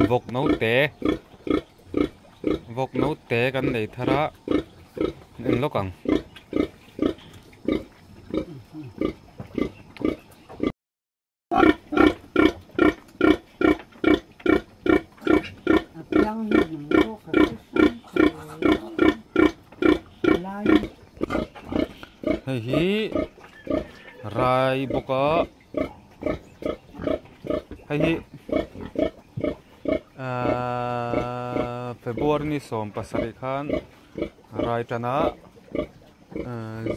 vok nấu téกันในทาระนึงแล้วกันเฮ้ยไรบกะเฮ้ยFebruari ni som pasari khan rai tana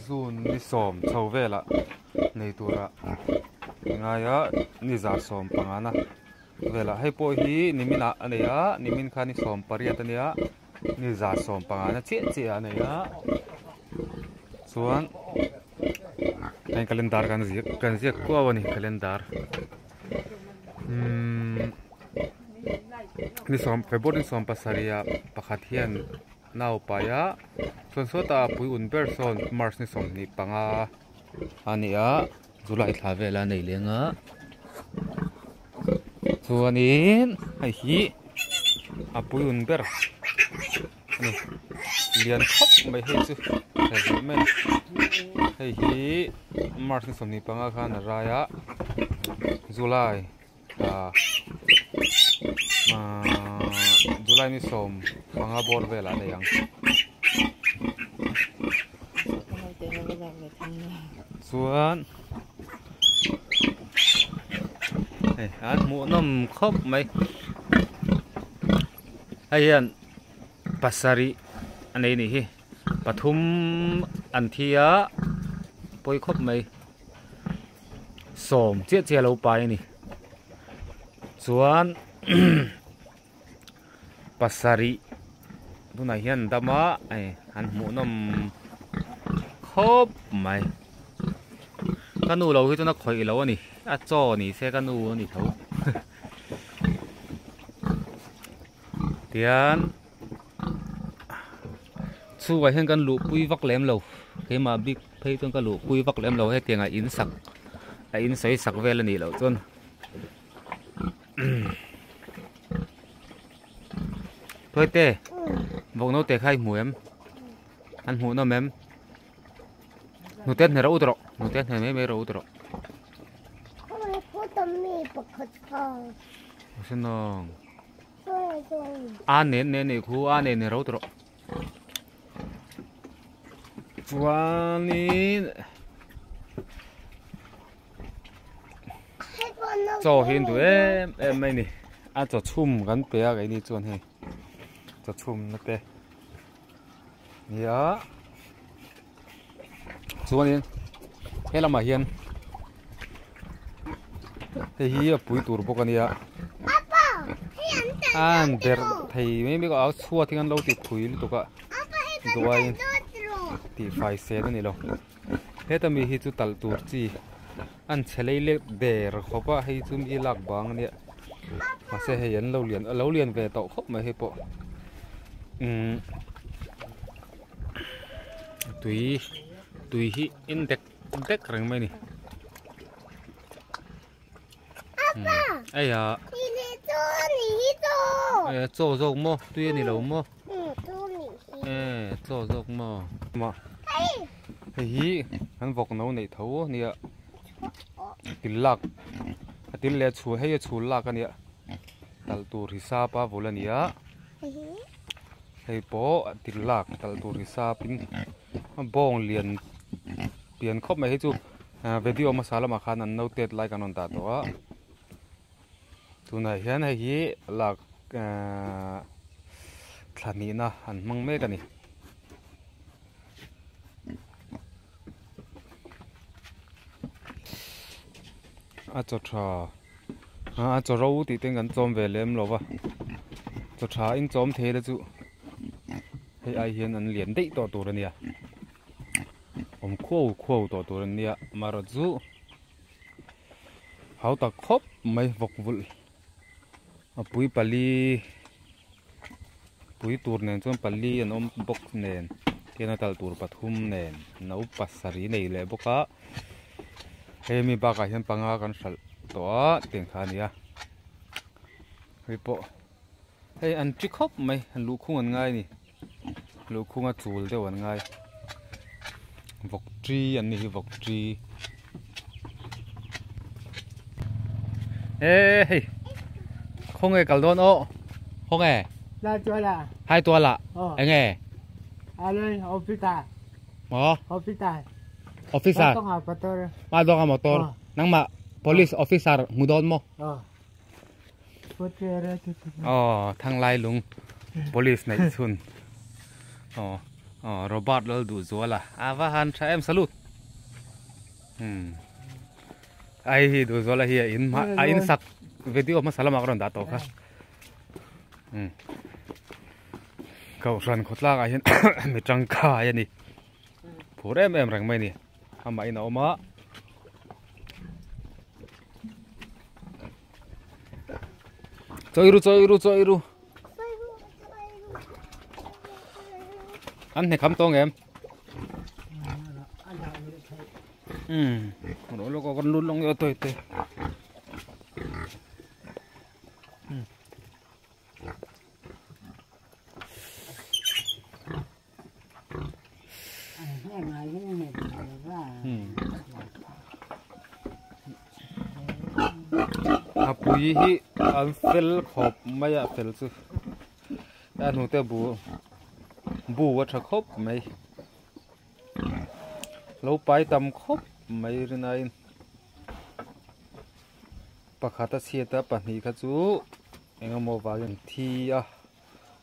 June ni som chawvela nei tura ngaya ni za som pangana vela hei po hi nimina aneya nimin khani som pariatania ni za som pangana che aneya chuan ai calendar kan ziak ko awani calendar ni som Februari som pasaria pakhat hian nau paya son sota pui unber son March ni som ni panga ania July thavela nei lenga chuanin ai hi apui unber ni lian khop mai he chu men hei hi March ni som ni panga khan raya July July ni som panga bor vela le yang chuan an mu nom khop mai aian pasari anei ni hi pathum anthia poi khop mai som che lo pai ni chuan pasari tuna hian dama an mu nom khop mai kanu lo hi tuna khoi lo ani a cho ni se kanu ni tho tian chu wa hian kan lu pui vak lem lo ke ma big phei tun ka lu pui vak lem lo he tianga in sak a in sei sak vel ani lo chon thôi tê vòng nấu tê khai mùi em ăn hũ nó mềm nụ tết này rau rồi nụ tết này mấy rau rồi xin nó ăn nén này khu ăn nén này rau rồi Juanin cho hiện tụi em mấy nè ăn cho chum gắn bé cái này chuan hay cho chum nó bé nhớ Juanin cái là mà hiền thì hi bụi tủi bốc cái này ăn đẹp thì mấy cái áo xua thì ăn lâu thì bụi tụi cả đuôi thì phải xe đó này lo thế ta mi hi chu tal tur chi an chelei le der khopa hi chum i lak bang ne ma se he yan lo lian ve to khop ma he po tui hi in dek rang mai ni ai ya cho zo mo tui ni lo mo cho dọc mà hi hắn vọc nấu này thấu nè tin lạc tin lệ chùa hay chùa lạc anh nè tal tu risa pa vô lên nè hay po tin lạc tal tu risa pin bong liền tiền khóc mày hay chú video mà sala mà khăn ăn nấu tết lại cái ta đó tu này hiện hay hi lạc thằng này na ăn măng mấy cái này cho rau thì tiếng anh chôm về lem lo va cho trà in chôm thế đó chú hay ai hiện anh liền đấy to rồi nè khô to rồi nè mà rồi chú hậu ta khóc mấy vọc vụn bụi pali bụi tour nền chôm pali anh bốc nền cái nó tal tour pathum nền nấu pasari này lệ bốc á he mi ba ka hian panga kan sal ตัวเตียงขาเนี่ยไปโปเฮ้ยอันจิคบไหมอันลูกคุ้งอันง่ายนี่ลูกคุ้งอันจูลเดียวอันง่ายวกจีอันนี้วกจีเฮ้ยคงไงกัลโดนโอคงไง là cho là ให้ตัวละไอ้ไง อะไรออฟฟิศ หมอ ออฟฟิศ ออฟฟิศาร์ ต้องหาประตู มาดองกับมอเตอร์นั่งมา police officer มุดอนโม ประตูอะไรที่ อ๋อทางไล่ลุง police ในสุนอ๋อโรบอทเราดูจัวละว่าฮันใช้เอ็มสลุดไอ้ดูจัวละเฮียอินสักวิดีโอมาสารมากรอนดาโต้ค่ะเขารันขดลากไอ้เห็น มีจังกาอย่างนี้ผู้เริ่มแรงไหมนี่ทำไมเนาะมาจอยรู้อันนี้คำตรงเอ็มเราก็กันลุ้นลงเยอะตัวเตะครับปุยฮีอันเฟลขอบไม่อะเฟลซึอันหัวเตบูว่าจะครบไหมเราไปตำครบไหมหรือไงปะขาตาเสียตาปนีขจูเองมองว่าอย่างที่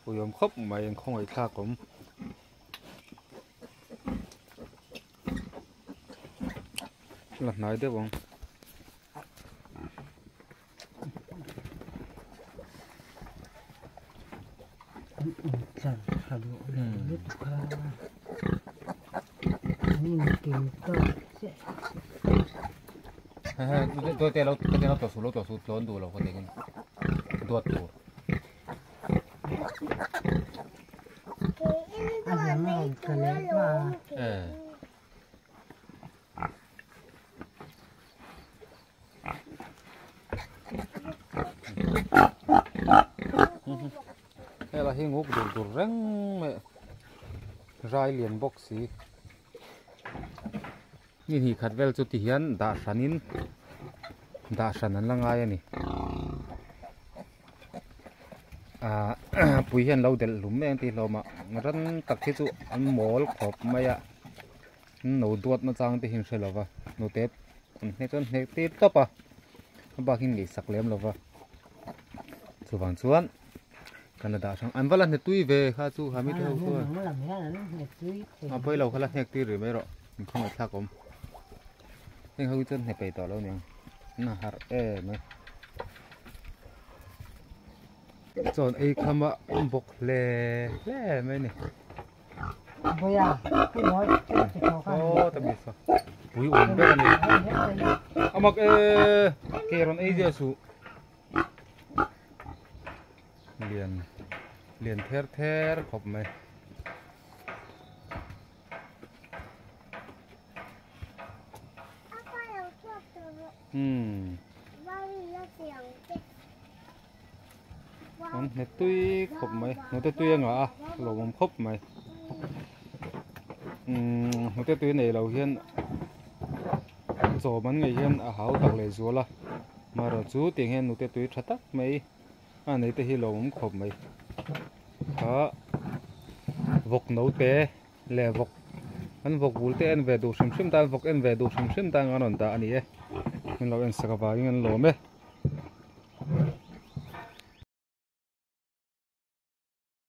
อุยมครบไหมยังคงไอ้ข้าผมหลับไหนได้บ้างนี่มันกินก็ตัวเตะเราตัวสูร้อนดูเราคนเดียวกันตัวอะไรไม่กันเลยว่าเราให้งบดูเร่งไหมรายเหรียญบ็อกสีนี่ที่ขัดเวลจุดที่เห็นด่าสันนั้นละไงนี่ปุยเห็นเราเด็ดหลุมเองที่เรามารันตักที่จุอันหมอลขอบไม่อะหนูดวดมาจังที่เห็นใช่หรอวะหนูเต็บนี่จนเห็นตีตบบางหินกี่สักเลี้ยมหรอวะส่วนกันดาช่างอันว่าเราเนี่ยตุ้ยเวข้าจูหาไม่ได้ตัวไปเราเขาละเนี่ยตีหรือไม่หรอกมันคงไม่ทักผมนี่เขาจนให้ไปต่อแล้วเนี่ยน่าหาไหมจนไอ้คำว่าบกเล่ไหมนี่พยาผู้น้อยโอ้ตะบิสปุยอุ่นไปกันนี่เอามาเกรอนไอ้เจ้าสูเรียนเทอขอบไหมอันเนตุยขบไหมหนูเตตุยยังเหรอหลงผมขบไหมหนูเตตุยไหนเราเห็นโจมันไงเห็นหาวตักเลยจัวละมาเราจูเตียงเห็นหนูเตตุยชัดตักไหมอันไหนเตะหลงผมขบไหมวกหนูเตะเล่วกอันวกบุลเตะอันเวดูชิมตา วกอันเวดูชิมตาอันนั้นตาอันนี้มันเราเอ็นสกัดไปงั้นหลงไหม